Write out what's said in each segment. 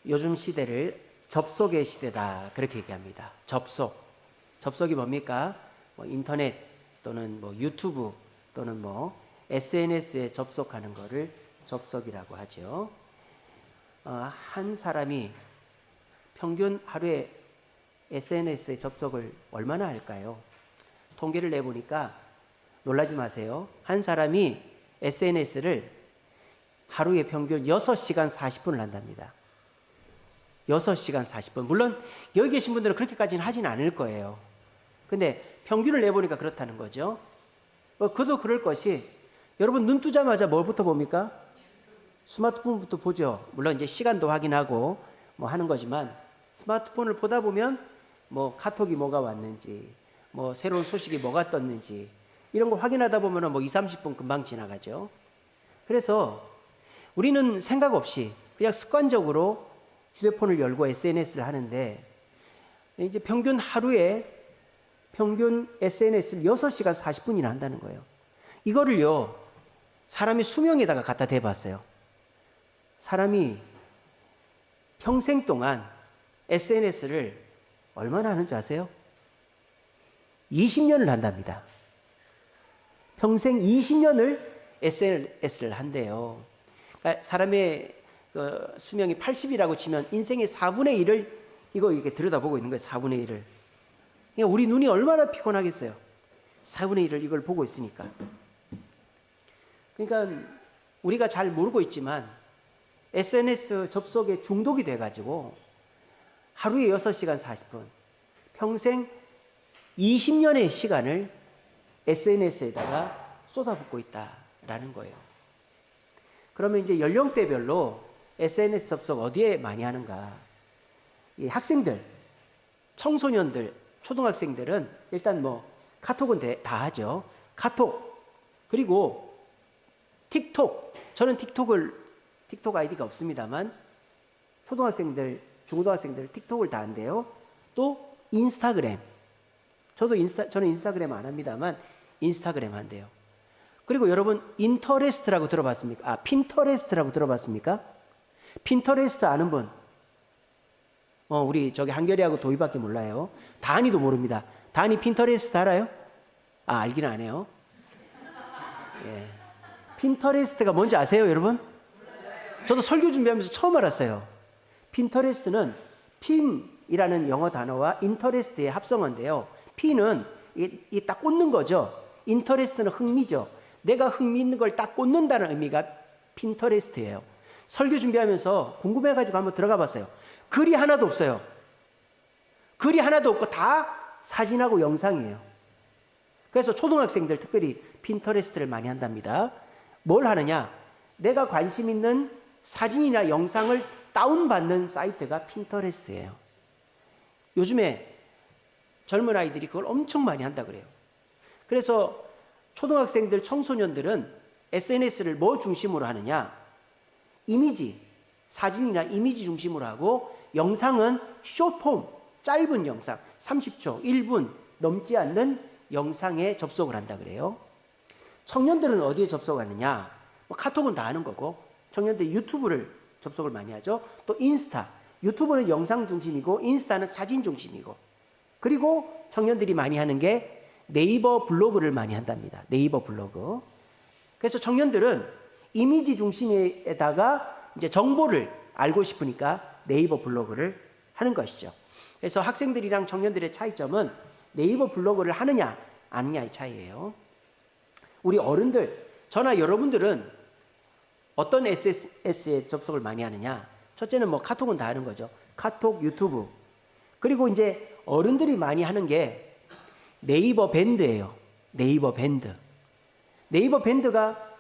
요즘 시대를 접속의 시대다 그렇게 얘기합니다. 접속이 뭡니까? 뭐 인터넷 또는 뭐 유튜브 또는 뭐 SNS에 접속하는 거를 접속이라고 하죠. 한 사람이 평균 하루에 SNS에 접속을 얼마나 할까요? 통계를 내보니까 놀라지 마세요. 한 사람이 SNS를 하루에 평균 6시간 40분을 한답니다. 6시간 40분. 물론 여기 계신 분들은 그렇게까지는 하진 않을 거예요. 근데 평균을 내보니까 그렇다는 거죠. 그도 그럴 것이, 여러분 눈 뜨자마자 뭘부터 봅니까? 스마트폰부터 보죠. 물론 이제 시간도 확인하고 뭐 하는 거지만, 스마트폰을 보다 보면 뭐 카톡이 뭐가 왔는지, 뭐 새로운 소식이 뭐가 떴는지 이런 거 확인하다 보면 뭐 20-30분 금방 지나가죠. 그래서 우리는 생각 없이 그냥 습관적으로 휴대폰을 열고 SNS를 하는데, 이제 평균 SNS를 6시간 40분이나 한다는 거예요. 이거를요, 사람의 수명에다가 갖다 대봤어요. 사람이 평생 동안 SNS를 얼마나 하는지 아세요? 20년을 한답니다. 평생 20년을 SNS를 한대요. 그러니까 사람의 수명이 80이라고 치면 인생의 4분의 1을 이렇게 들여다보고 있는 거예요. 4분의 1을. 그러니까 우리 눈이 얼마나 피곤하겠어요. 4분의 1을 이걸 보고 있으니까. 그러니까 우리가 잘 모르고 있지만 SNS 접속에 중독이 돼가지고 하루에 6시간 40분, 평생 20년의 시간을 SNS에다가 쏟아붓고 있다라는 거예요. 그러면 이제 연령대별로 SNS 접속 어디에 많이 하는가? 이 학생들, 청소년들, 초등학생들은 일단 뭐 카톡은 다 하죠. 카톡, 그리고 틱톡. 저는 틱톡 아이디가 없습니다만 초등학생들, 중고등학생들 틱톡을 다 한대요. 또 인스타그램. 저는 인스타그램 안 합니다만 인스타그램 한대요. 그리고 여러분 인터레스트라고 들어봤습니까? 핀터레스트라고 들어봤습니까? 핀터레스트 아는 분? 우리 저기 한결이하고 도희밖에 몰라요. 다은이도 모릅니다. 다은이 핀터레스트 알아요? 알기는 안 해요. 예. 핀터레스트가 뭔지 아세요, 여러분? 저도 설교 준비하면서 처음 알았어요. 핀터레스트는 핀이라는 영어 단어와 인터레스트의 합성어인데요. 핀은 이 딱 꽂는 거죠. 인터레스트는 흥미죠. 내가 흥미있는 걸 딱 꽂는다는 의미가 핀터레스트예요. 설교 준비하면서 궁금해가지고 한번 들어가 봤어요. 글이 하나도 없어요. 글이 하나도 없고 다 사진하고 영상이에요. 그래서 초등학생들 특별히 핀터레스트를 많이 한답니다. 뭘 하느냐? 내가 관심 있는 사진이나 영상을 다운받는 사이트가 핀터레스트예요. 요즘에 젊은 아이들이 그걸 엄청 많이 한다 그래요. 그래서 초등학생들, 청소년들은 SNS를 뭐 중심으로 하느냐? 이미지, 사진이나 이미지 중심으로 하고, 영상은 숏폼, 짧은 영상, 30초, 1분 넘지 않는 영상에 접속을 한다 그래요. 청년들은 어디에 접속하느냐? 카톡은 다 하는 거고, 청년들 유튜브를 접속을 많이 하죠. 또 인스타, 유튜브는 영상 중심이고 인스타는 사진 중심이고, 그리고 청년들이 많이 하는 게 네이버 블로그를 많이 한답니다. 네이버 블로그. 그래서 청년들은 이미지 중심에다가 이제 정보를 알고 싶으니까 네이버 블로그를 하는 것이죠. 그래서 학생들이랑 청년들의 차이점은 네이버 블로그를 하느냐 안 하느냐의 차이예요. 우리 어른들, 저나 여러분들은 어떤 SNS에 접속을 많이 하느냐? 첫째는 뭐 카톡은 다 하는 거죠. 카톡, 유튜브. 그리고 이제 어른들이 많이 하는 게 네이버 밴드예요. 네이버 밴드. 네이버 밴드가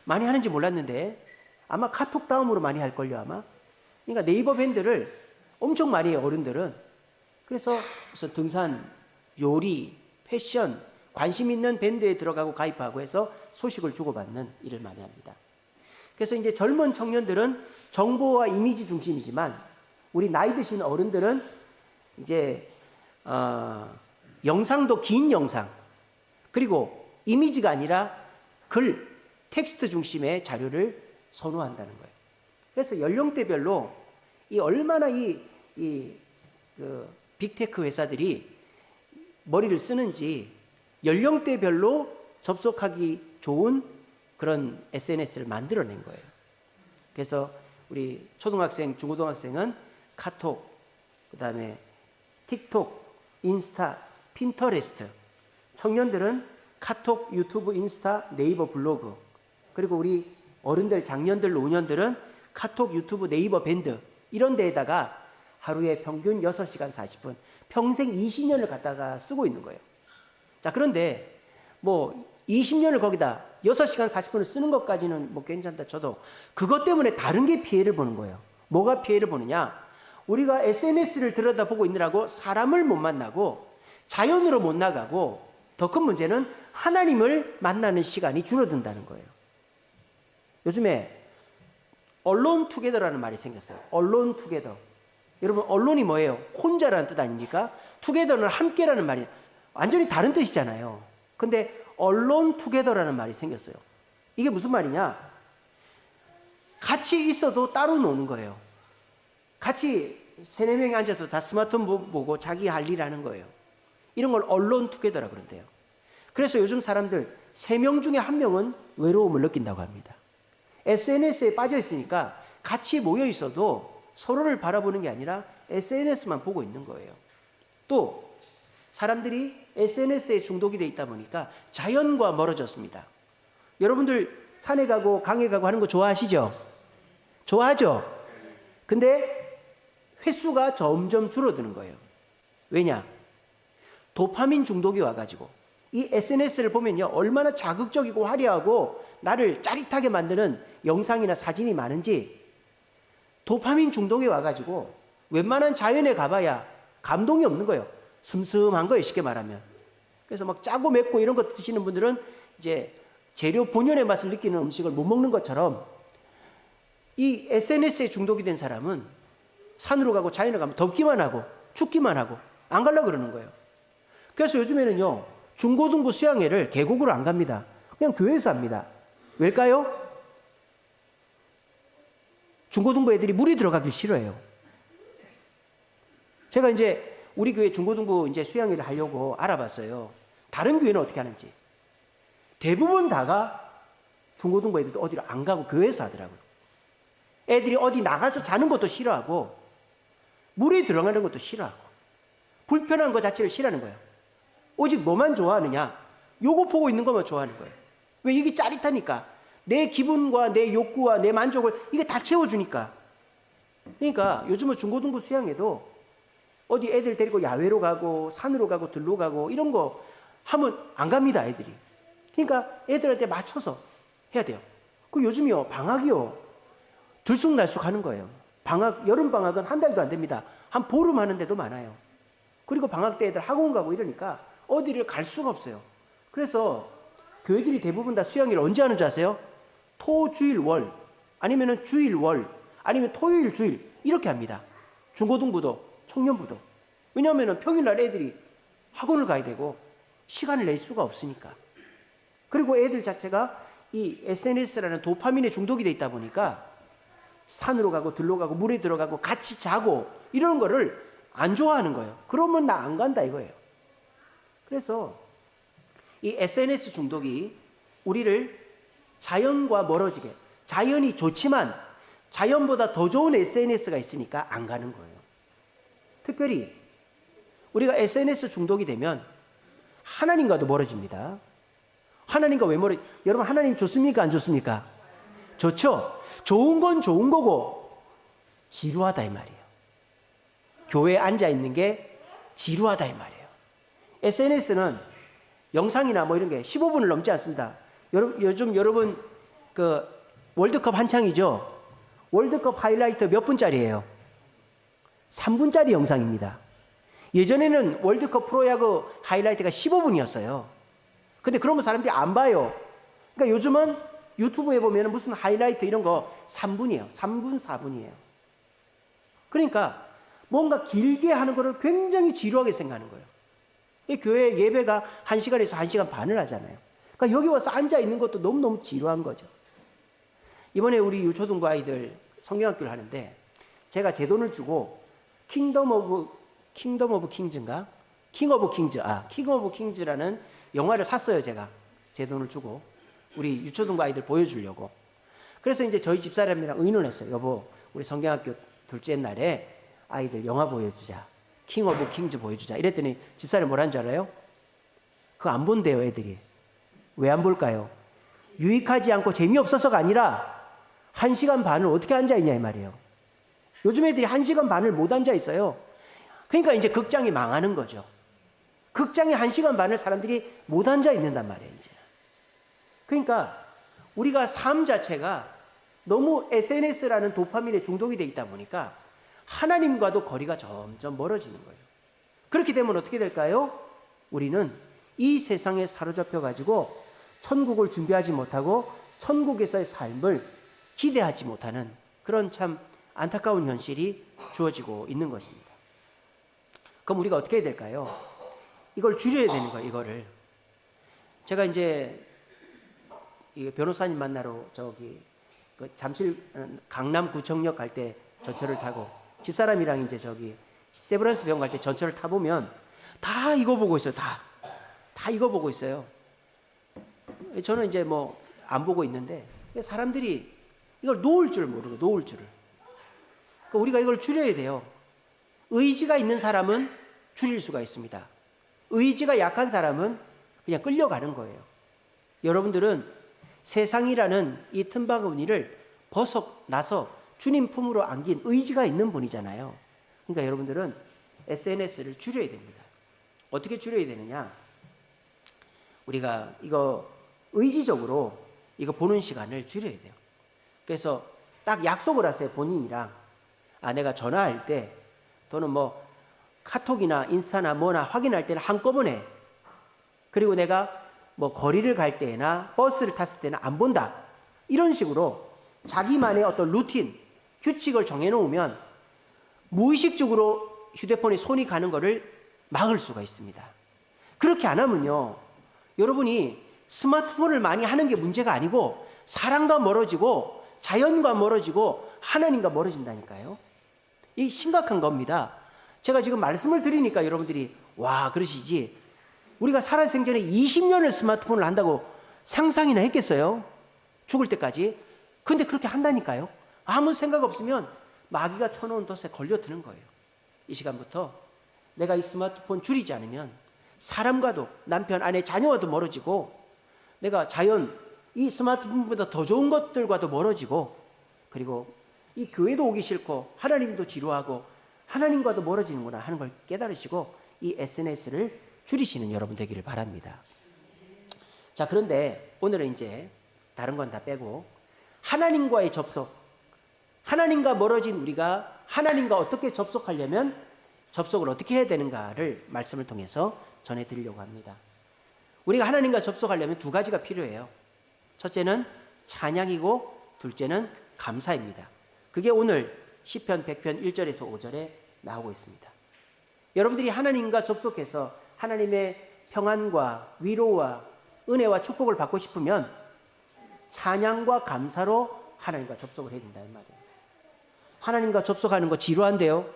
많이 하는지 몰랐는데 아마 카톡 다음으로 많이 할걸요, 아마. 그러니까 네이버 밴드를 엄청 많이 해요, 어른들은. 그래서 무슨 등산, 요리, 패션, 관심 있는 밴드에 들어가고 가입하고 해서 소식을 주고받는 일을 많이 합니다. 그래서 이제 젊은 청년들은 정보와 이미지 중심이지만, 우리 나이 드신 어른들은 이제 영상도 긴 영상, 그리고 이미지가 아니라 글, 텍스트 중심의 자료를 선호한다는 거예요. 그래서 연령대별로 이 얼마나 빅테크 회사들이 머리를 쓰는지 연령대별로 접속하기 좋은 그런 SNS를 만들어낸 거예요. 그래서 우리 초등학생, 중고등학생은 카톡, 그 다음에 틱톡, 인스타, 핀터레스트, 청년들은 카톡, 유튜브, 인스타, 네이버 블로그, 그리고 우리 어른들, 장년들, 노년들은 카톡, 유튜브, 네이버 밴드 이런 데에다가 하루에 평균 6시간 40분, 평생 20년을 갖다가 쓰고 있는 거예요. 자, 그런데 뭐 20년을 거기다 6시간 40분을 쓰는 것까지는 뭐 괜찮다 쳐도 그것 때문에 다른 게 피해를 보는 거예요. 뭐가 피해를 보느냐? 우리가 SNS를 들여다보고 있느라고 사람을 못 만나고 자연으로 못 나가고 더 큰 문제는 하나님을 만나는 시간이 줄어든다는 거예요. 요즘에 언론 투게더라는 말이 생겼어요. 언론 투게더. 여러분, 언론이 뭐예요? 혼자라는 뜻 아닙니까? 투게더는 함께라는 말이 완전히 다른 뜻이잖아요. 근데 언론 투게더라는 말이 생겼어요. 이게 무슨 말이냐? 같이 있어도 따로 노는 거예요. 같이 3-4명이 앉아서 다 스마트폰 보고 자기 할 일 하는 거예요. 이런 걸 언론 투게더라 그런대요. 그래서 요즘 사람들 3명 중에 1명은 외로움을 느낀다고 합니다. SNS에 빠져 있으니까 같이 모여 있어도 서로를 바라보는 게 아니라 SNS만 보고 있는 거예요. 또 사람들이 SNS에 중독이 돼 있다 보니까 자연과 멀어졌습니다. 여러분들 산에 가고 강에 가고 하는 거 좋아하시죠? 좋아하죠? 근데 횟수가 점점 줄어드는 거예요. 왜냐? 도파민 중독이 와가지고 이 SNS를 보면요, 얼마나 자극적이고 화려하고 나를 짜릿하게 만드는 영상이나 사진이 많은지 도파민 중독이 와가지고 웬만한 자연에 가봐야 감동이 없는 거예요. 슴슴한 거예요, 쉽게 말하면. 그래서 막 짜고 맵고 이런 거 드시는 분들은 이제 재료 본연의 맛을 느끼는 음식을 못 먹는 것처럼 이 SNS에 중독이 된 사람은 산으로 가고 자연에 가면 덥기만 하고 춥기만 하고 안 가려고 그러는 거예요. 그래서 요즘에는요, 중고등부 수양회를 계곡으로 안 갑니다. 그냥 교회에서 합니다. 왜일까요? 중고등부 애들이 물이 들어가기 싫어해요. 제가 이제 우리 교회 중고등부 이제 수양회를 하려고 알아봤어요. 다른 교회는 어떻게 하는지. 대부분 다가 중고등부 애들도 어디로 안 가고 교회에서 하더라고요. 애들이 어디 나가서 자는 것도 싫어하고 물에 들어가는 것도 싫어하고 불편한 것 자체를 싫어하는 거예요. 오직 뭐만 좋아하느냐? 요거 보고 있는 것만 좋아하는 거예요. 왜? 이게 짜릿하니까. 내 기분과 내 욕구와 내 만족을 이게 다 채워주니까. 그러니까 요즘은 중고등부 수양회도 어디 애들 데리고 야외로 가고 산으로 가고 들로 가고 이런 거 하면 안 갑니다, 애들이. 그러니까 애들한테 맞춰서 해야 돼요. 그 요즘이요, 방학이요, 들쑥날쑥 하는 거예요. 방학, 여름방학은 한 달도 안 됩니다. 한 보름 하는데도 많아요. 그리고 방학 때 애들 학원 가고 이러니까 어디를 갈 수가 없어요. 그래서 교회들이 대부분 다 수양회를 언제 하는 줄 아세요? 토, 주일, 월, 아니면 주일, 월, 아니면 토요일, 주일 이렇게 합니다. 중고등부도 청년부도. 왜냐하면 평일날 애들이 학원을 가야 되고 시간을 낼 수가 없으니까. 그리고 애들 자체가 이 SNS라는 도파민에 중독이 돼 있다 보니까 산으로 가고 들로 가고 물에 들어가고 같이 자고 이런 거를 안 좋아하는 거예요. 그러면 나 안 간다 이거예요. 그래서 이 SNS 중독이 우리를 자연과 멀어지게, 자연이 좋지만 자연보다 더 좋은 SNS가 있으니까 안 가는 거예요. 특별히 우리가 SNS 중독이 되면 하나님과도 멀어집니다. 하나님과 왜 멀어지? 여러분, 하나님 좋습니까? 안 좋습니까? 좋죠? 좋은 건 좋은 거고 지루하다 이 말이에요. 교회에 앉아 있는 게 지루하다 이 말이에요. SNS는 영상이나 뭐 이런 게 15분을 넘지 않습니다. 요즘 여러분 그 월드컵 한창이죠. 월드컵 하이라이트 몇 분짜리예요? 3분짜리 영상입니다. 예전에는 월드컵 프로야구 하이라이트가 15분이었어요. 근데 그러면 사람들이 안 봐요. 그러니까 요즘은 유튜브에 보면 무슨 하이라이트 이런 거 3분이에요. 3분, 4분이에요. 그러니까 뭔가 길게 하는 거를 굉장히 지루하게 생각하는 거예요. 이 교회 예배가 1시간에서 1시간 반을 하잖아요. 그러니까 여기 와서 앉아 있는 것도 너무너무 지루한 거죠. 이번에 우리 유초등부 아이들 성경학교를 하는데 제가 제 돈을 주고 킹 오브 킹즈인가? 킹 오브 킹즈라는 영화를 샀어요. 제가 제 돈을 주고 우리 유초등부 아이들 보여주려고. 그래서 이제 저희 집사람이랑 의논했어요. 여보, 우리 성경학교 둘째 날에 아이들 영화 보여주자. 킹 오브 킹즈 보여주자. 이랬더니 집사람이 뭐라는 줄 알아요? 그거 안 본대요, 애들이. 왜 안 볼까요? 유익하지 않고 재미없어서가 아니라 1시간 반을 어떻게 앉아있냐 이 말이에요. 요즘 애들이 1시간 반을 못 앉아있어요. 그러니까 이제 극장이 망하는 거죠. 극장에 1시간 반을 사람들이 못 앉아있는단 말이에요, 이제. 그러니까 우리가 삶 자체가 너무 SNS라는 도파민에 중독이 돼 있다 보니까 하나님과도 거리가 점점 멀어지는 거예요. 그렇게 되면 어떻게 될까요? 우리는 이 세상에 사로잡혀 가지고 천국을 준비하지 못하고 천국에서의 삶을 기대하지 못하는 그런 참 안타까운 현실이 주어지고 있는 것입니다. 그럼 우리가 어떻게 해야 될까요? 이걸 줄여야 되는 거예요, 이거를. 제가 이제 변호사님 만나러 그 잠실 강남구청역 갈 때 전철을 타고 집사람이랑 이제 세브란스 병원 갈 때 전철을 타보면 다 이거 보고 있어요. 다 이거 보고 있어요. 저는 이제 뭐 안 보고 있는데 사람들이 이걸 놓을 줄 모르고 놓을 줄을. 그러니까 우리가 이걸 줄여야 돼요. 의지가 있는 사람은 줄일 수가 있습니다. 의지가 약한 사람은 그냥 끌려가는 거예요. 여러분들은 세상이라는 이 틈바구니를 벗어나서 주님 품으로 안긴 의지가 있는 분이잖아요. 그러니까 여러분들은 SNS를 줄여야 됩니다. 어떻게 줄여야 되느냐? 우리가 이거 의지적으로 이거 보는 시간을 줄여야 돼요. 그래서 딱 약속을 하세요, 본인이랑. 내가 전화할 때 또는 뭐 카톡이나 인스타나 뭐나 확인할 때는 한꺼번에, 그리고 내가 뭐 거리를 갈 때나 버스를 탔을 때는 안 본다. 이런 식으로 자기만의 어떤 루틴, 규칙을 정해놓으면 무의식적으로 휴대폰에 손이 가는 것을 막을 수가 있습니다. 그렇게 안 하면요, 여러분이 스마트폰을 많이 하는 게 문제가 아니고 사람과 멀어지고 자연과 멀어지고 하나님과 멀어진다니까요. 이 심각한 겁니다. 제가 지금 말씀을 드리니까 여러분들이 와 그러시지, 우리가 살아생전에 20년을 스마트폰을 한다고 상상이나 했겠어요? 죽을 때까지. 근데 그렇게 한다니까요. 아무 생각 없으면 마귀가 쳐놓은 덫에 걸려드는 거예요. 이 시간부터 내가 이 스마트폰 줄이지 않으면 사람과도, 남편, 아내, 자녀와도 멀어지고, 내가 자연, 이 스마트폰보다 더 좋은 것들과도 멀어지고, 그리고 이 교회도 오기 싫고 하나님도 지루하고 하나님과도 멀어지는구나 하는 걸 깨달으시고 이 SNS를 줄이시는 여러분 되기를 바랍니다. 자, 그런데 오늘은 이제 다른 건 다 빼고 하나님과의 접속, 하나님과 멀어진 우리가 하나님과 어떻게 접속하려면 접속을 어떻게 해야 되는가를 말씀을 통해서 전해드리려고 합니다. 우리가 하나님과 접속하려면 두 가지가 필요해요. 첫째는 찬양이고 둘째는 감사입니다. 그게 오늘 시편 100편 1절에서 5절에 나오고 있습니다. 여러분들이 하나님과 접속해서 하나님의 평안과 위로와 은혜와 축복을 받고 싶으면 찬양과 감사로 하나님과 접속을 해야 된다 이 말이에요. 하나님과 접속하는 거 지루한데요.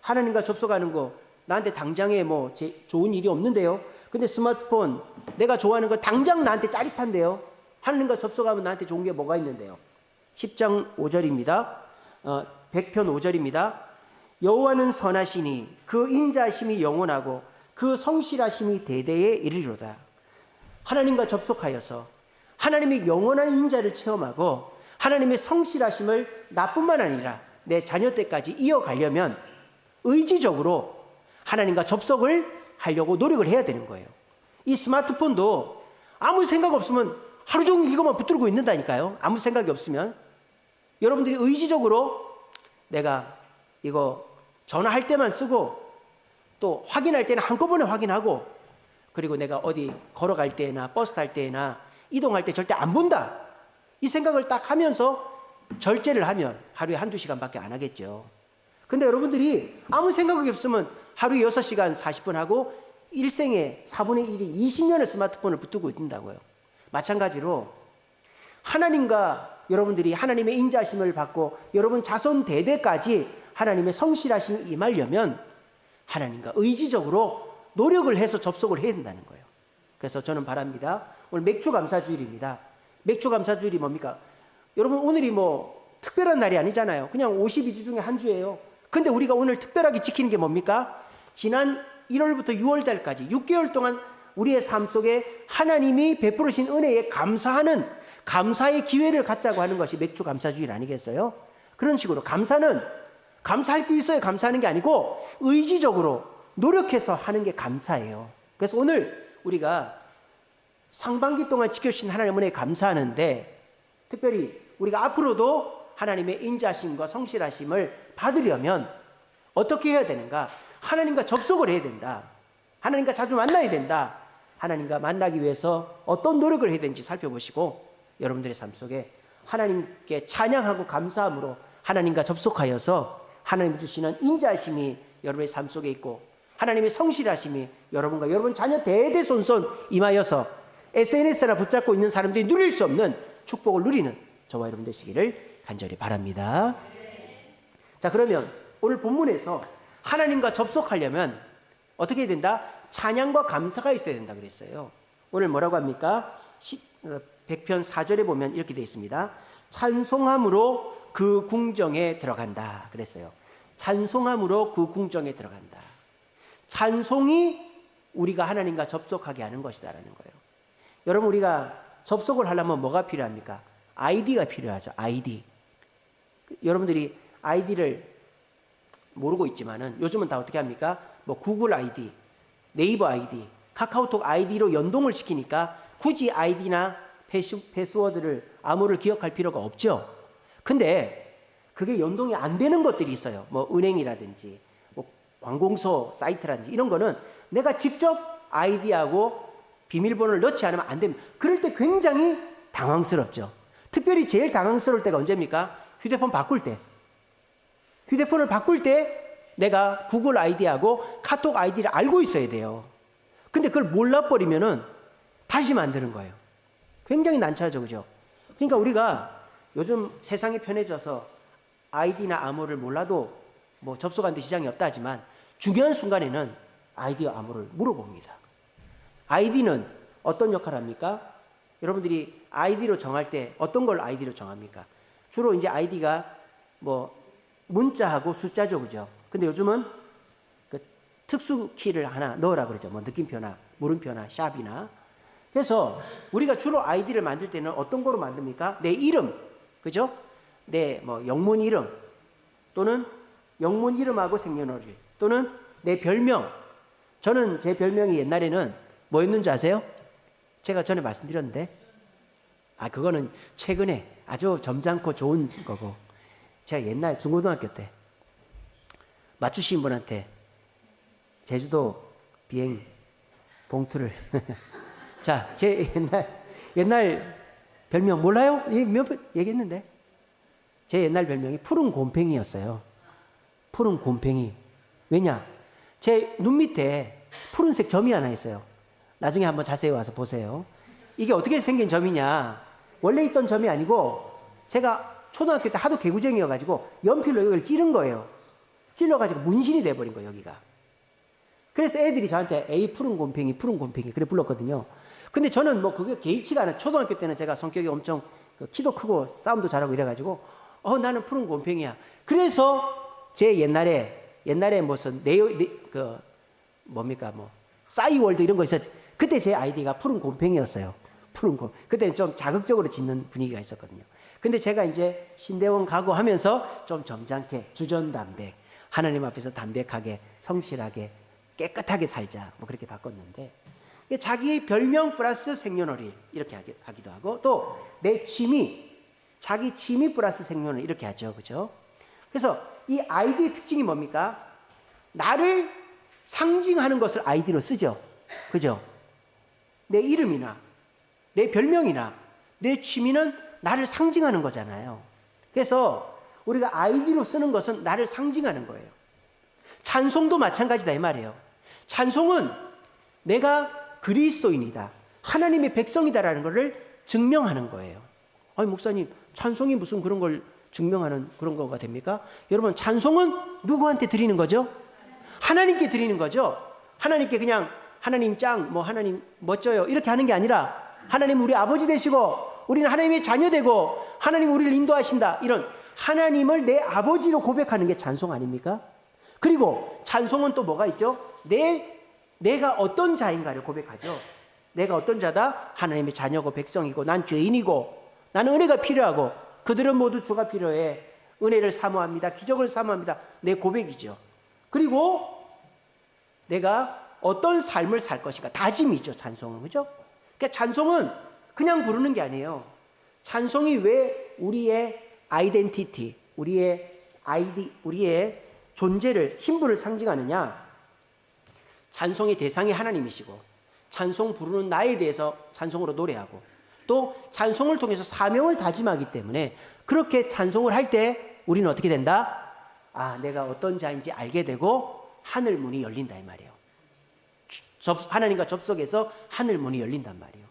하나님과 접속하는 거 나한테 당장에 뭐 좋은 일이 없는데요. 근데 스마트폰 내가 좋아하는 거 당장 나한테 짜릿한데요. 하나님과 접속하면 나한테 좋은 게 뭐가 있는데요. 10장 5절입니다. 100편 5절입니다. 여호와는 선하시니 그 인자하심이 영원하고 그 성실하심이 대대에 이르리로다. 하나님과 접속하여서 하나님의 영원한 인자를 체험하고 하나님의 성실하심을 나뿐만 아니라 내 자녀 때까지 이어가려면 의지적으로 하나님과 접속을 하려고 노력을 해야 되는 거예요. 이 스마트폰도 아무 생각 없으면 하루 종일 이것만 붙들고 있는다니까요. 아무 생각이 없으면. 여러분들이 의지적으로 내가 이거 전화할 때만 쓰고 또 확인할 때는 한꺼번에 확인하고, 그리고 내가 어디 걸어갈 때나 버스 탈 때나 이동할 때 절대 안 본다. 이 생각을 딱 하면서 절제를 하면 하루에 한두 시간밖에 안 하겠죠. 근데 여러분들이 아무 생각이 없으면 하루에 6시간 40분 하고 일생의 4분의 1인 20년을 스마트폰을 붙들고 있는다고요. 마찬가지로 하나님과 여러분들이 하나님의 인자하심을 받고 여러분 자손 대대까지 하나님의 성실하심이 임하려면 하나님과 의지적으로 노력을 해서 접속을 해야 된다는 거예요. 그래서 저는 바랍니다. 오늘 맥주 감사주일입니다. 맥주 감사주일이 뭡니까? 여러분 오늘이 뭐 특별한 날이 아니잖아요. 그냥 52주 중에 한 주예요. 근데 우리가 오늘 특별하게 지키는 게 뭡니까? 지난 1월부터 6월 달까지 6개월 동안 우리의 삶 속에 하나님이 베풀으신 은혜에 감사하는 감사의 기회를 갖자고 하는 것이 맥주 감사주일 아니겠어요? 그런 식으로 감사는 감사할 게 있어야 감사하는 게 아니고 의지적으로 노력해서 하는 게 감사예요. 그래서 오늘 우리가 상반기 동안 지켜주신 하나님의 은혜에 감사하는데 특별히 우리가 앞으로도 하나님의 인자심과 성실하심을 받으려면 어떻게 해야 되는가? 하나님과 접속을 해야 된다. 하나님과 자주 만나야 된다. 하나님과 만나기 위해서 어떤 노력을 해야 되는지 살펴보시고 여러분들의 삶 속에 하나님께 찬양하고 감사함으로 하나님과 접속하여서 하나님 주시는 인자하심이 여러분의 삶 속에 있고 하나님의 성실하심이 여러분과 여러분 자녀 대대손손 임하여서 SNS나 붙잡고 있는 사람들이 누릴 수 없는 축복을 누리는 저와 여러분 되시기를 간절히 바랍니다. 자, 그러면 오늘 본문에서 하나님과 접속하려면 어떻게 해야 된다? 찬양과 감사가 있어야 된다 그랬어요. 오늘 뭐라고 합니까? 100편 4절에 보면 이렇게 되어 있습니다. 찬송함으로 그 궁정에 들어간다 그랬어요. 찬송함으로 그 궁정에 들어간다. 찬송이 우리가 하나님과 접속하게 하는 것이다라는 거예요. 여러분 우리가 접속을 하려면 뭐가 필요합니까? 아이디가 필요하죠. 아이디. 여러분들이 아이디를 모르고 있지만은 요즘은 다 어떻게 합니까? 뭐 구글 아이디, 네이버 아이디, 카카오톡 아이디로 연동을 시키니까 굳이 아이디나 패스워드를 암호를 기억할 필요가 없죠. 근데 그게 연동이 안 되는 것들이 있어요. 뭐 은행이라든지 뭐 관공서 사이트라든지 이런 거는 내가 직접 아이디하고 비밀번호를 넣지 않으면 안 됩니다. 그럴 때 굉장히 당황스럽죠. 특별히 제일 당황스러울 때가 언제입니까? 휴대폰 바꿀 때. 휴대폰을 바꿀 때 내가 구글 아이디하고 카톡 아이디를 알고 있어야 돼요. 근데 그걸 몰라버리면은 다시 만드는 거예요. 굉장히 난처하죠, 그죠? 그러니까 우리가 요즘 세상이 편해져서 아이디나 암호를 몰라도 뭐 접속하는 데 지장이 없다 하지만 중요한 순간에는 아이디와 암호를 물어봅니다. 아이디는 어떤 역할을 합니까? 여러분들이 아이디로 정할 때 어떤 걸 아이디로 정합니까? 주로 이제 아이디가 뭐 문자하고 숫자죠, 그죠? 근데 요즘은 그 특수 키를 하나 넣으라 그러죠. 뭐 느낌표나 물음표나 샵이나. 그래서 우리가 주로 아이디를 만들 때는 어떤 거로 만듭니까? 내 이름, 그죠? 내 뭐 영문 이름 또는 영문 이름하고 생년월일 또는 내 별명. 저는 제 별명이 옛날에는 뭐였는지 아세요? 제가 전에 말씀드렸는데 그거는 최근에 아주 점잖고 좋은 거고 제가 옛날 중고등학교 때 맞추신 분한테 제주도 비행 봉투를 자, 제 옛날 별명 몰라요? 몇 번 얘기했는데 제 옛날 별명이 푸른 곰팽이였어요. 푸른 곰팽이. 왜냐? 제 눈 밑에 푸른색 점이 하나 있어요. 나중에 한번 자세히 와서 보세요. 이게 어떻게 생긴 점이냐? 원래 있던 점이 아니고 제가 초등학교 때 하도 개구쟁이여가지고 연필로 여기를 찌른 거예요. 찔러가지고 문신이 돼버린 거예요, 여기가. 그래서 애들이 저한테 에이 푸른 곰팽이 그래 불렀거든요. 근데 저는 뭐 그게 개의치가 않아요. 초등학교 때는 제가 성격이 엄청 키도 크고 싸움도 잘하고 이래가지고 나는 푸른 곰팽이야. 그래서 제 옛날에 무슨 뭡니까 뭐 싸이월드 이런 거 있었지. 그때 제 아이디가 푸른 곰팽이였어요. 푸른 곰. 그때는 좀 자극적으로 짓는 분위기가 있었거든요. 근데 제가 이제 신대원 가고 하면서 좀 점잖게 주전담백 하나님 앞에서 담백하게 성실하게 깨끗하게 살자 뭐 그렇게 바꿨는데 자기 별명 플러스 생년월일 이렇게 하기도 하고 또 내 취미 자기 취미 플러스 생년월일 이렇게 하죠, 그죠? 그래서 이 아이디의 특징이 뭡니까? 나를 상징하는 것을 아이디로 쓰죠, 그죠? 내 이름이나 내 별명이나 내 취미는 나를 상징하는 거잖아요. 그래서 우리가 아이디로 쓰는 것은 나를 상징하는 거예요. 찬송도 마찬가지다 이 말이에요. 찬송은 내가 그리스도인이다, 하나님의 백성이다라는 것을 증명하는 거예요. 아니 목사님 찬송이 무슨 그런 걸 증명하는 그런 거가 됩니까? 여러분, 찬송은 누구한테 드리는 거죠? 하나님께 드리는 거죠. 하나님께 그냥 하나님 짱, 뭐 하나님 멋져요 이렇게 하는 게 아니라 하나님 우리 아버지 되시고 우리는 하나님의 자녀 되고 하나님 우리를 인도하신다, 이런 하나님을 내 아버지로 고백하는 게 찬송 아닙니까? 그리고 찬송은 또 뭐가 있죠? 내가 어떤 자인가를 고백하죠. 내가 어떤 자다? 하나님의 자녀고 백성이고 난 죄인이고 나는 은혜가 필요하고 그들은 모두 주가 필요해. 은혜를 사모합니다. 기적을 사모합니다. 내 고백이죠. 그리고 내가 어떤 삶을 살 것인가, 다짐이죠. 찬송은. 그죠? 그러니까 찬송은 그냥 부르는 게 아니에요. 찬송이 왜 우리의 아이덴티티, 우리의 존재를, 신분을 상징하느냐? 찬송의 대상이 하나님이시고 찬송 부르는 나에 대해서 찬송으로 노래하고 또 찬송을 통해서 사명을 다짐하기 때문에 그렇게 찬송을 할 때 우리는 어떻게 된다? 아, 내가 어떤 자인지 알게 되고 하늘 문이 열린다 이 말이에요. 하나님과 접속해서 하늘 문이 열린단 말이에요.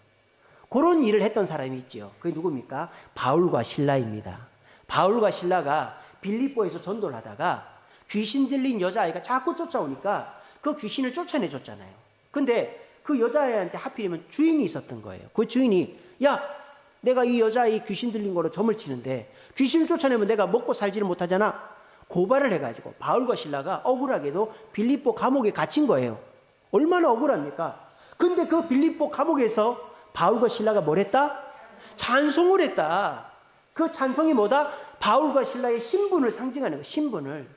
그런 일을 했던 사람이 있죠. 그게 누굽니까? 바울과 실라입니다. 바울과 실라가 빌립보에서 전도를 하다가 귀신 들린 여자아이가 자꾸 쫓아오니까 그 귀신을 쫓아내줬잖아요. 근데 그 여자아이한테 하필이면 주인이 있었던 거예요. 그 주인이, 야, 내가 이 여자아이 귀신 들린 거로 점을 치는데 귀신을 쫓아내면 내가 먹고 살지를 못하잖아. 고발을 해가지고 바울과 실라가 억울하게도 빌립보 감옥에 갇힌 거예요. 얼마나 억울합니까? 근데 그 빌립보 감옥에서 바울과 실라가 뭘 했다? 찬송을 했다. 그 찬송이 뭐다? 바울과 실라의 신분을 상징하는 거예요. 신분을.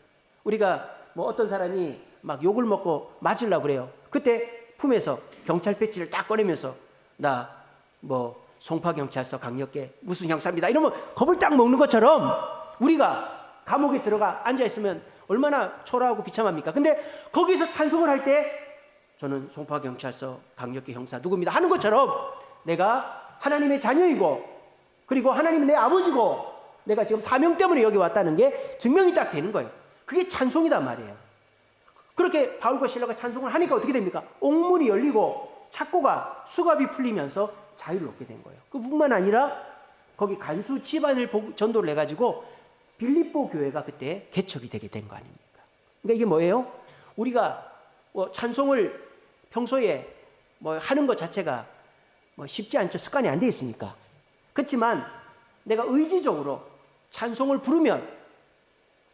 우리가 뭐 어떤 사람이 막 욕을 먹고 맞으려고 그래요. 그때 품에서 경찰 배지를 딱 꺼내면서 나 뭐 송파경찰서 강력계 무슨 형사입니다 이러면 겁을 딱 먹는 것처럼 우리가 감옥에 들어가 앉아있으면 얼마나 초라하고 비참합니까? 근데 거기서 찬송을 할 때 저는 송파경찰서 강력계 형사 누구입니다 하는 것처럼 내가 하나님의 자녀이고 그리고 하나님은 내 아버지고 내가 지금 사명 때문에 여기 왔다는 게 증명이 딱 되는 거예요. 그게 찬송이란 말이에요. 그렇게 바울과 실라가 찬송을 하니까 어떻게 됩니까? 옥문이 열리고 착고가 수갑이 풀리면서 자유를 얻게 된 거예요. 그뿐만 아니라 거기 간수 집안을 전도를 해가지고 빌립보 교회가 그때 개척이 되게 된 거 아닙니까? 그러니까 이게 뭐예요? 우리가 뭐 찬송을 평소에 뭐 하는 것 자체가 뭐 쉽지 않죠. 습관이 안 돼 있으니까. 그렇지만 내가 의지적으로 찬송을 부르면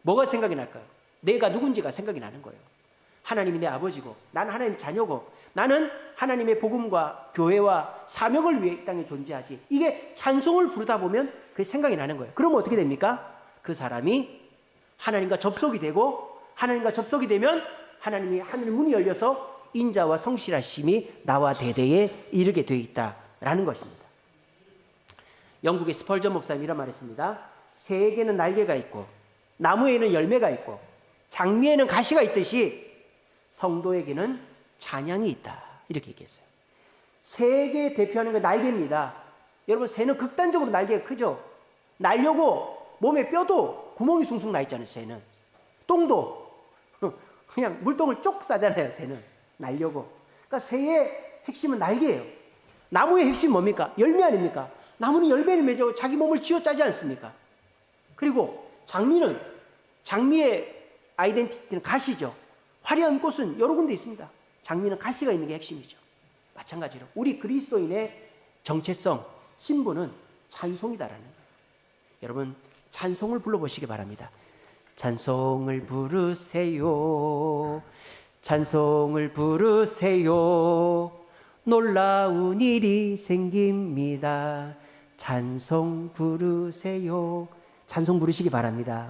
뭐가 생각이 날까요? 내가 누군지가 생각이 나는 거예요. 하나님이 내 아버지고 나는 하나님 자녀고 나는 하나님의 복음과 교회와 사명을 위해 이 땅에 존재하지. 이게 찬송을 부르다 보면 그게 생각이 나는 거예요. 그러면 어떻게 됩니까? 그 사람이 하나님과 접속이 되고 하나님과 접속이 되면 하나님이 하늘 문이 열려서 인자와 성실하심이 나와 대대에 이르게 되어 있다라는 것입니다. 영국의 스펄전 목사님이 이런 말했습니다. 새에게는 날개가 있고 나무에는 열매가 있고 장미에는 가시가 있듯이 성도에게는 찬양이 있다. 이렇게 얘기했어요. 새에게 대표하는 건 날개입니다. 여러분, 새는 극단적으로 날개가 크죠. 날려고 몸에 뼈도 구멍이 숭숭 나 있잖아요. 새는 똥도 그냥 물똥을 쪽 싸잖아요. 새는 날려고. 그러니까 새의 핵심은 날개예요. 나무의 핵심은 뭡니까? 열매 아닙니까? 나무는 열매를 맺어 자기 몸을 쥐어짜지 않습니까? 그리고 장미의 아이덴티티는 가시죠. 화려한 꽃은 여러 군데 있습니다. 장미는 가시가 있는 게 핵심이죠. 마찬가지로 우리 그리스도인의 정체성, 신분은 찬송이다라는 거예요. 여러분, 찬송을 불러보시기 바랍니다. 찬송을 부르세요. 찬송을 부르세요. 놀라운 일이 생깁니다. 찬송 부르세요. 찬송 부르시기 바랍니다.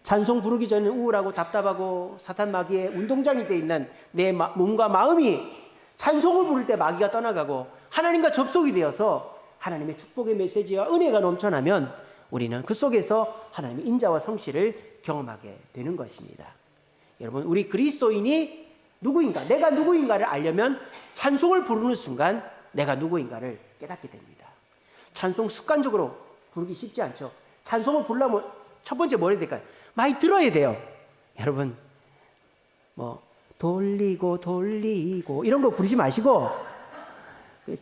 찬송 부르기 전에 우울하고 답답하고 사탄 마귀의 운동장이 되어 있는 내 몸과 마음이 찬송을 부를 때 마귀가 떠나가고 하나님과 접속이 되어서 하나님의 축복의 메시지와 은혜가 넘쳐나면 우리는 그 속에서 하나님의 인자와 성실을 경험하게 되는 것입니다. 여러분, 우리 그리스도인이 누구인가, 내가 누구인가를 알려면 찬송을 부르는 순간 내가 누구인가를 깨닫게 됩니다. 찬송 습관적으로 부르기 쉽지 않죠. 찬송을 부르려면 첫 번째 뭐 해야 될까요? 많이 들어야 돼요. 여러분, 뭐 돌리고 이런 거 부르지 마시고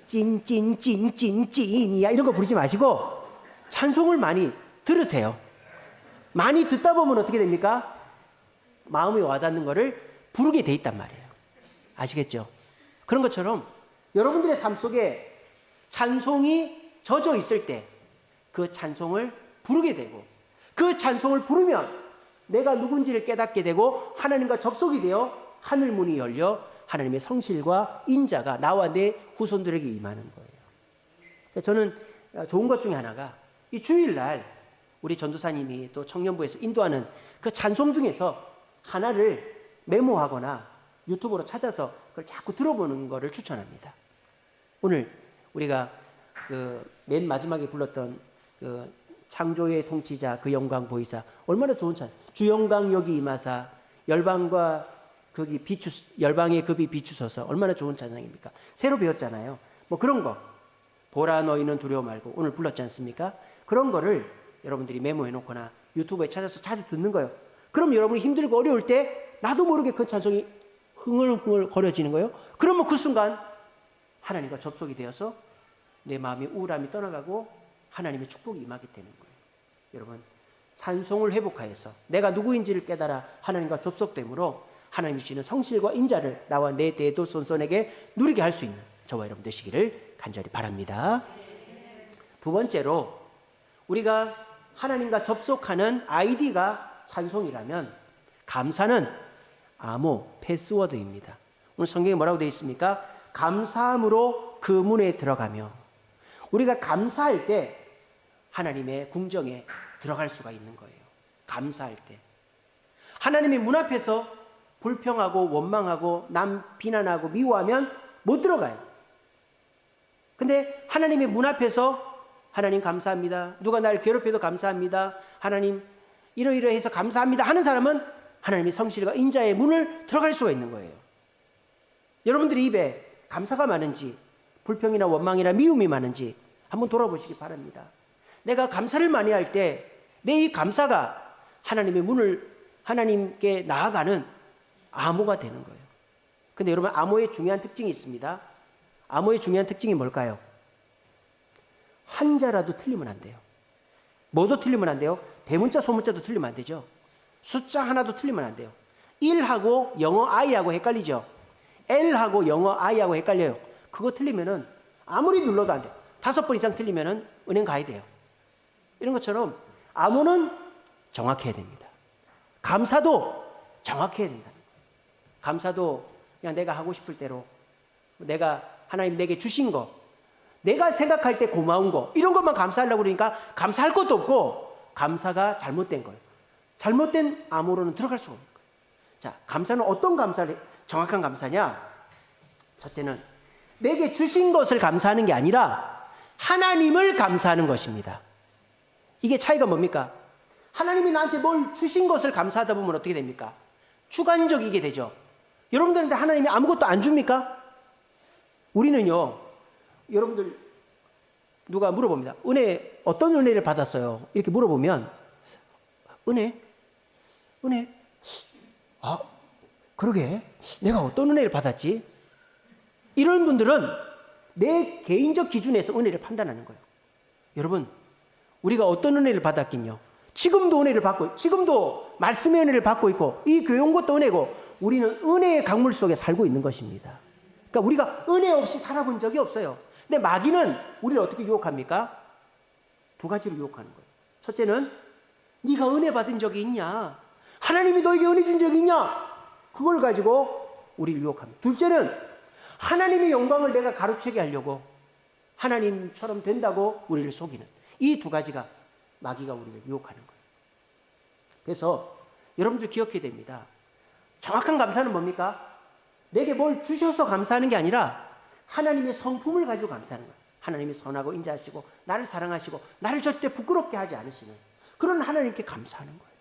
찐이야 이런 거 부르지 마시고 찬송을 많이 들으세요. 많이 듣다 보면 어떻게 됩니까? 마음에 와닿는 거를 부르게 돼 있단 말이에요. 아시겠죠? 그런 것처럼 여러분들의 삶 속에 찬송이 젖어 있을 때 그 찬송을 부르게 되고, 그 찬송을 부르면 내가 누군지를 깨닫게 되고 하나님과 접속이 되어 하늘 문이 열려 하나님의 성실과 인자가 나와 내 후손들에게 임하는 거예요. 저는 좋은 것 중에 하나가 이 주일날 우리 전도사님이 또 청년부에서 인도하는 그 찬송 중에서 하나를 메모하거나 유튜브로 찾아서 그걸 자꾸 들어보는 것을 추천합니다. 오늘 우리가 그 맨 마지막에 불렀던 그 창조의 통치자 그 영광 보이사, 얼마나 좋은 찬. 주 영광 여기 임하사 열방과 극이 열방의 급이 비추소서, 얼마나 좋은 찬양입니까? 새로 배웠잖아요. 뭐 그런 거, 보라 너희는 두려워 말고, 오늘 불렀지 않습니까? 그런 거를 여러분들이 메모해 놓거나 유튜브에 찾아서 자주 듣는 거예요. 그럼 여러분이 힘들고 어려울 때 나도 모르게 그 찬송이 흥얼흥얼 거려지는 거예요. 그러면 그 순간 하나님과 접속이 되어서 내 마음의 우울함이 떠나가고 하나님의 축복이 임하게 되는 거예요. 여러분, 찬송을 회복하여서 내가 누구인지를 깨달아 하나님과 접속됨으로 하나님이 주시는 성실과 인자를 나와 내 대도 손손에게 누리게 할 수 있는 저와 여러분 되시기를 간절히 바랍니다. 두 번째로, 우리가 하나님과 접속하는 아이디가 찬송이라면 감사는 암호, 패스워드입니다. 오늘 성경에 뭐라고 되어 있습니까? 감사함으로 그 문에 들어가며, 우리가 감사할 때 하나님의 궁정에 들어갈 수가 있는 거예요. 감사할 때 하나님의 문 앞에서 불평하고 원망하고 남 비난하고 미워하면 못 들어가요. 근데 하나님의 문 앞에서 하나님 감사합니다, 누가 날 괴롭혀도 감사합니다, 하나님 이러이러해서 감사합니다 하는 사람은 하나님의 성실과 인자의 문을 들어갈 수가 있는 거예요. 여러분들이 입에 감사가 많은지 불평이나 원망이나 미움이 많은지 한번 돌아보시기 바랍니다. 내가 감사를 많이 할 때 내 이 감사가 하나님의 문을 하나님께 나아가는 암호가 되는 거예요. 근데 여러분, 암호의 중요한 특징이 있습니다. 암호의 중요한 특징이 뭘까요? 한자라도 틀리면 안 돼요. 뭐도 틀리면 안 돼요? 대문자 소문자도 틀리면 안 되죠. 숫자 하나도 틀리면 안 돼요. 1하고 영어 I하고 헷갈리죠. L하고 영어 I하고 헷갈려요. 그거 틀리면은 아무리 눌러도 안 돼요. 5번 이상 틀리면은 은행 가야 돼요. 이런 것처럼 암호는 정확해야 됩니다. 감사도 정확해야 된다. 감사도 그냥 내가 하고 싶을 대로, 내가 하나님 내게 주신 거, 내가 생각할 때 고마운 거, 이런 것만 감사하려고 그러니까 감사할 것도 없고 감사가 잘못된 거예요. 잘못된 암호로는 들어갈 수가 없는 거예요. 자, 감사는 어떤 감사를, 정확한 감사냐? 첫째는 내게 주신 것을 감사하는 게 아니라 하나님을 감사하는 것입니다. 이게 차이가 뭡니까? 하나님이 나한테 뭘 주신 것을 감사하다 보면 어떻게 됩니까? 주관적이게 되죠. 여러분들한테 하나님이 아무것도 안 줍니까? 우리는요, 여러분들 누가 물어봅니다. 은혜, 어떤 은혜를 받았어요? 이렇게 물어보면 은혜? 아, 그러게 내가 어떤 은혜를 받았지? 이런 분들은 내 개인적 기준에서 은혜를 판단하는 거예요. 여러분, 우리가 어떤 은혜를 받았긴요. 지금도 은혜를 받고, 지금도 말씀의 은혜를 받고 있고, 이 교회 온 것도 은혜고, 우리는 은혜의 강물 속에 살고 있는 것입니다. 그러니까 우리가 은혜 없이 살아본 적이 없어요. 근데 마귀는 우리를 어떻게 유혹합니까? 두 가지로 유혹하는 거예요. 첫째는 네가 은혜 받은 적이 있냐? 하나님이 너에게 은혜 준 적이 있냐? 그걸 가지고 우리를 유혹합니다. 둘째는 하나님의 영광을 내가 가로채게 하려고 하나님처럼 된다고 우리를 속이는, 이 두 가지가 마귀가 우리를 유혹하는 거예요. 그래서 여러분들 기억해야 됩니다. 정확한 감사는 뭡니까? 내게 뭘 주셔서 감사하는 게 아니라 하나님의 성품을 가지고 감사하는 거예요. 하나님이 선하고 인자하시고 나를 사랑하시고 나를 절대 부끄럽게 하지 않으시는 그런 하나님께 감사하는 거예요.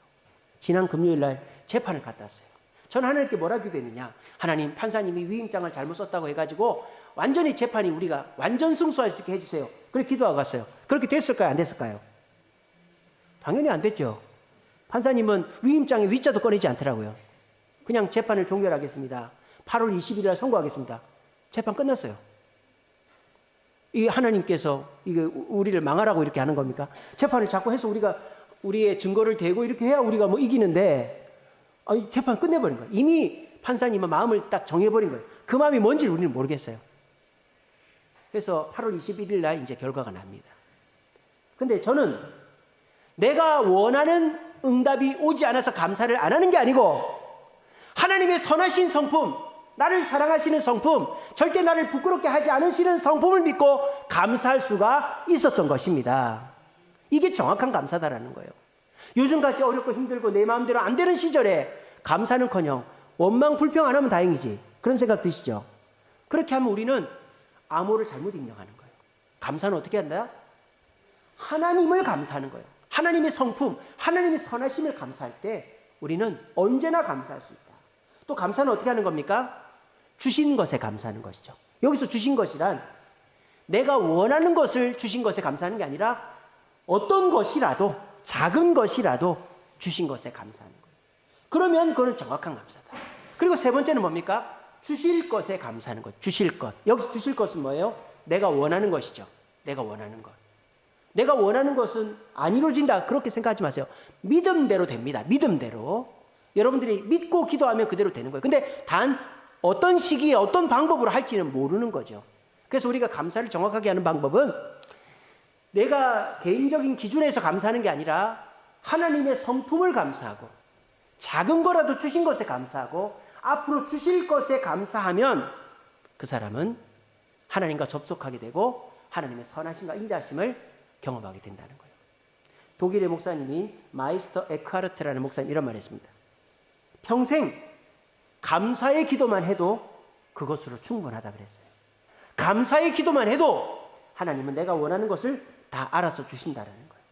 지난 금요일 날 재판을 갔다 왔어요. 저는 하나님께 뭐라 기도했느냐? 하나님, 판사님이 위임장을 잘못 썼다고 해가지고 완전히 재판이 우리가 완전 승소할 수 있게 해주세요. 그렇게 기도하고 갔어요. 그렇게 됐을까요? 안 됐을까요? 당연히 안 됐죠. 판사님은 위임장에 위자도 꺼내지 않더라고요. 그냥 재판을 종결하겠습니다. 8월 20일 날 선고하겠습니다. 재판 끝났어요. 이 하나님께서 이게 우리를 망하라고 이렇게 하는 겁니까? 재판을 자꾸 해서 우리가 우리의 증거를 대고 이렇게 해야 우리가 뭐 이기는데, 재판 끝내버린 거예요. 이미 판사님은 마음을 딱 정해버린 거예요. 그 마음이 뭔지를 우리는 모르겠어요. 그래서 8월 21일 날 이제 결과가 납니다. 근데 저는 내가 원하는 응답이 오지 않아서 감사를 안 하는 게 아니고, 하나님의 선하신 성품, 나를 사랑하시는 성품, 절대 나를 부끄럽게 하지 않으시는 성품을 믿고 감사할 수가 있었던 것입니다. 이게 정확한 감사다라는 거예요. 요즘같이 어렵고 힘들고 내 마음대로 안 되는 시절에 감사는커녕 원망 불평 안 하면 다행이지, 그런 생각 드시죠? 그렇게 하면 우리는 암호를 잘못 입력하는 거예요. 감사는 어떻게 한다? 하나님을 감사하는 거예요. 하나님의 성품, 하나님의 선하심을 감사할 때 우리는 언제나 감사할 수 있다. 또 감사는 어떻게 하는 겁니까? 주신 것에 감사하는 것이죠. 여기서 주신 것이란 내가 원하는 것을 주신 것에 감사하는 게 아니라 어떤 것이라도, 작은 것이라도 주신 것에 감사하는 거예요. 그러면 그건 정확한 감사다. 그리고 세 번째는 뭡니까? 주실 것에 감사하는 것. 주실 것. 여기서 주실 것은 뭐예요? 내가 원하는 것이죠. 내가 원하는 것. 내가 원하는 것은 안 이루어진다, 그렇게 생각하지 마세요. 믿음대로 됩니다. 믿음대로. 여러분들이 믿고 기도하면 그대로 되는 거예요. 근데 단 어떤 시기에 어떤 방법으로 할지는 모르는 거죠. 그래서 우리가 감사를 정확하게 하는 방법은 내가 개인적인 기준에서 감사하는 게 아니라 하나님의 성품을 감사하고, 작은 거라도 주신 것에 감사하고, 앞으로 주실 것에 감사하면 그 사람은 하나님과 접속하게 되고 하나님의 선하심과 인자하심을 경험하게 된다는 거예요. 독일의 목사님인 마이스터 에크하르트라는 목사님 이런 말 했습니다. 평생 감사의 기도만 해도 그것으로 충분하다 그랬어요. 감사의 기도만 해도 하나님은 내가 원하는 것을 다 알아서 주신다는 거예요.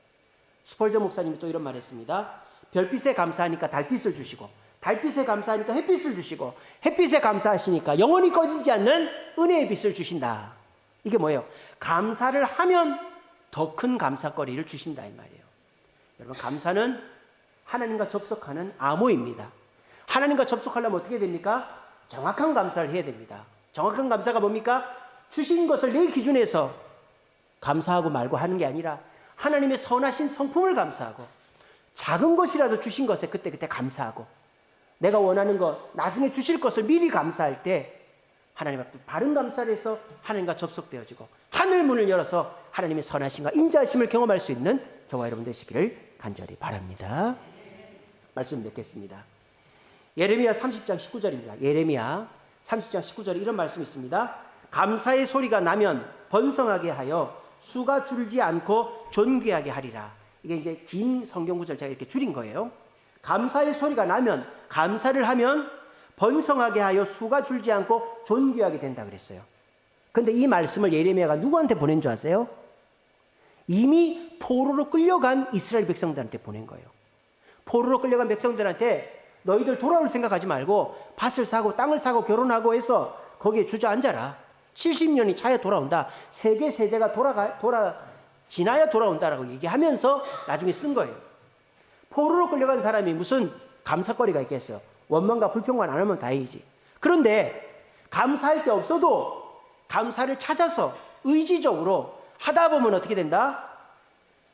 스펄전 목사님이 또 이런 말 했습니다. 별빛에 감사하니까 달빛을 주시고, 달빛에 감사하니까 햇빛을 주시고, 햇빛에 감사하시니까 영원히 꺼지지 않는 은혜의 빛을 주신다. 이게 뭐예요? 감사를 하면 더 큰 감사거리를 주신다 이 말이에요. 여러분, 감사는 하나님과 접속하는 암호입니다. 하나님과 접속하려면 어떻게 됩니까? 정확한 감사를 해야 됩니다. 정확한 감사가 뭡니까? 주신 것을 내 기준에서 감사하고 말고 하는 게 아니라 하나님의 선하신 성품을 감사하고, 작은 것이라도 주신 것에 그때그때 감사하고, 내가 원하는 것, 나중에 주실 것을 미리 감사할 때 하나님 앞에 바른 감사를 해서 하나님과 접속되어지고 하늘 문을 열어서 하나님의 선하심과 인자하심을 경험할 수 있는 저와 여러분 되시기를 간절히 바랍니다. 말씀 맺겠습니다. 예레미야 30장 19절입니다. 예레미야 30장 19절에 이런 말씀이 있습니다. 감사의 소리가 나면 번성하게 하여 수가 줄지 않고 존귀하게 하리라. 이게 이제 긴 성경 구절 제가 이렇게 줄인 거예요. 감사의 소리가 나면, 감사를 하면 번성하게 하여 수가 줄지 않고 존귀하게 된다 그랬어요. 근데 이 말씀을 예레미야가 누구한테 보낸 줄 아세요? 이미 포로로 끌려간 이스라엘 백성들한테 보낸 거예요. 포로로 끌려간 백성들한테 너희들 돌아올 생각하지 말고 밭을 사고 땅을 사고 결혼하고 해서 거기에 주저앉아라. 70년이 차야 돌아온다. 세계 세대가 지나야 돌아온다라고 얘기하면서 나중에 쓴 거예요. 포로로 끌려간 사람이 무슨 감사거리가 있겠어요? 원망과 불평만 안 하면 다행이지. 그런데 감사할 게 없어도 감사를 찾아서 의지적으로 하다 보면 어떻게 된다?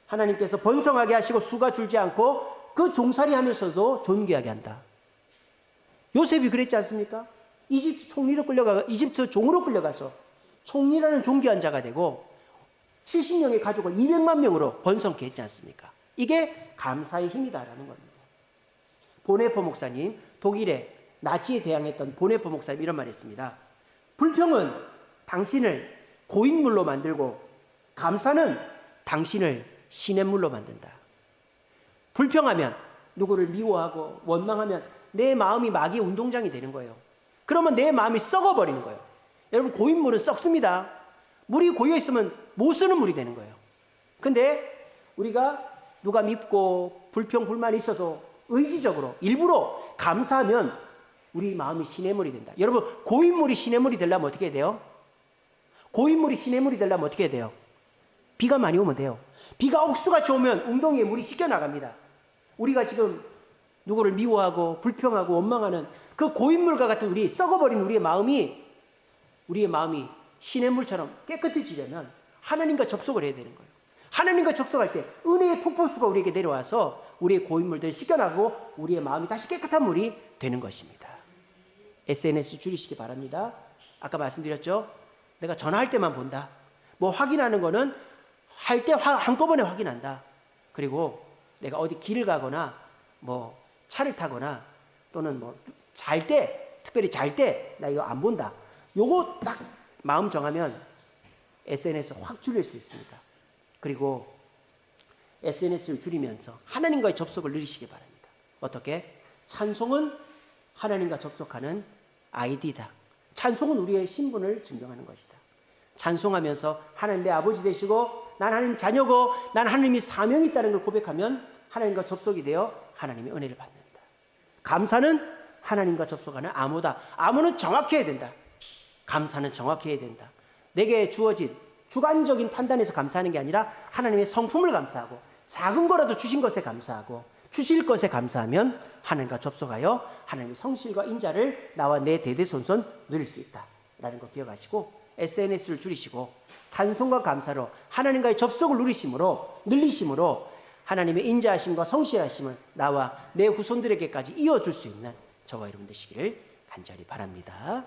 하나님께서 번성하게 하시고 수가 줄지 않고 그 종살이 하면서도 존귀하게 한다. 요셉이 그랬지 않습니까? 이집트 종으로 끌려가서 총리라는 존귀한 자가 되고 70명의 가족을 200만 명으로 번성케 했지 않습니까? 이게 감사의 힘이다라는 겁니다. 보네포 목사님, 독일의 나치에 대항했던 보네포 목사님 이런 말 했습니다. 불평은 당신을 고인물로 만들고 감사는 당신을 시냇물로 만든다. 불평하면, 누구를 미워하고 원망하면 내 마음이 마귀의 운동장이 되는 거예요. 그러면 내 마음이 썩어버리는 거예요. 여러분, 고인물은 썩습니다. 물이 고여있으면 못 쓰는 물이 되는 거예요. 근데 우리가 누가 밉고 불평, 불만이 있어도 의지적으로 일부러 감사하면 우리 마음이 시냇물이 된다. 여러분, 고인물이 시냇물이 되려면 어떻게 해야 돼요? 고인물이 시냇물이 되려면 어떻게 해야 돼요? 비가 많이 오면 돼요. 비가 억수같이 오면 웅덩이에 물이 씻겨 나갑니다. 우리가 지금 누구를 미워하고 불평하고 원망하는 그 고인물과 같은 우리, 썩어버린 우리의 마음이 시냇물처럼 깨끗해지려면 하나님과 접속을 해야 되는 거예요. 하나님과 접속할 때 은혜의 폭포수가 우리에게 내려와서 우리의 고인물들을 씻겨나고 우리의 마음이 다시 깨끗한 물이 되는 것입니다. SNS 줄이시기 바랍니다. 아까 말씀드렸죠? 내가 전화할 때만 본다. 뭐 확인하는 거는 할 때 한꺼번에 확인한다. 그리고 내가 어디 길을 가거나 뭐 차를 타거나 또는 뭐 잘 때, 특별히 잘 때 나 이거 안 본다. 요거 딱 마음 정하면 SNS 확 줄일 수 있습니다. 그리고 SNS를 줄이면서 하나님과의 접속을 누리시기 바랍니다. 어떻게? 찬송은 하나님과 접속하는 아이디다. 찬송은 우리의 신분을 증명하는 것이다. 찬송하면서 하나님 내 아버지 되시고 난 하나님 자녀고 난 하나님이 사명이 있다는 걸 고백하면 하나님과 접속이 되어 하나님의 은혜를 받는다. 감사는 하나님과 접속하는 암호다. 암호는 정확히 해야 된다. 감사는 정확히 해야 된다. 내게 주어진 주관적인 판단에서 감사하는 게 아니라 하나님의 성품을 감사하고 작은 거라도 주신 것에 감사하고 주실 것에 감사하면 하나님과 접속하여 하나님의 성실과 인자를 나와 내 대대손손 누릴 수 있다라는 거 기억하시고 SNS를 줄이시고 찬송과 감사로 하나님과의 접속을 늘리심으로 하나님의 인자하심과 성실하심을 나와 내 후손들에게까지 이어줄 수 있는 저와 여러분 되시기를 간절히 바랍니다.